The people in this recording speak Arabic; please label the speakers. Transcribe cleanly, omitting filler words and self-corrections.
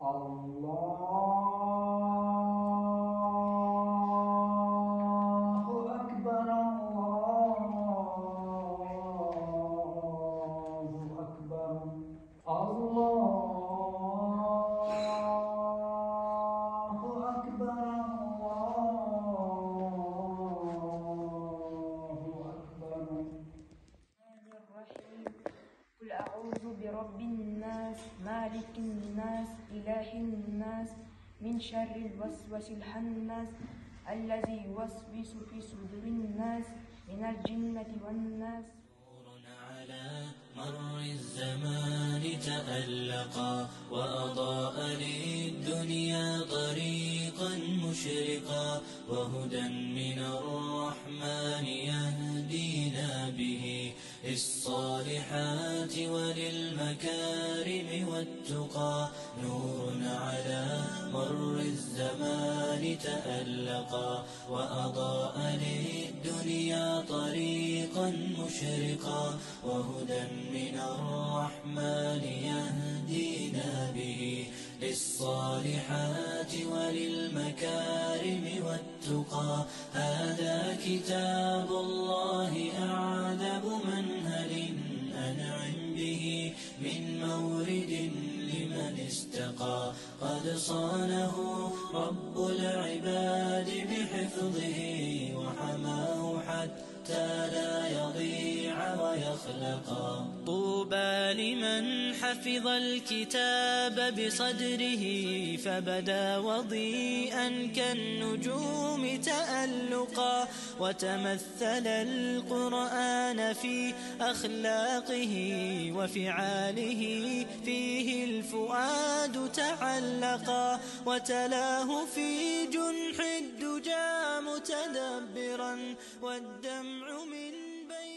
Speaker 1: الله أكبر الله أكبر الله أكبر الله أكبر.
Speaker 2: الرحمن الرحيم. قل أعوذ برب الناس مالك الناس إله الناس من شر الوسواس الخناس الذي يوسوس في صدور الناس من الجنة والناس.
Speaker 3: على مر الزمان تألقا وأضاء للدنيا طريقا مشرقا وهدى من الرحمن يهدينا به للصالحات وللمكارم والتقى. نور على مر الزمان تألقا وأضاء للدنيا طريقا مشرقا وهدى من الرحمن يهدينا به للصالحات وللمكارم والتقى. هذا كتاب الله أعذب منهل أنعم به من مورد لمن استقى. قد صانه رب العباد بحفظه وحماه حتى لا يضيع ويخلقا. طوبى لمن حفظ الكتاب بصدره فبدا وضيئا كالنجوم تألقا وتمثل القرآن في أخلاقه وفعاله فيه الفؤاد تعلقا وتلاه في جنح الدجى متدبرا والدمع من بين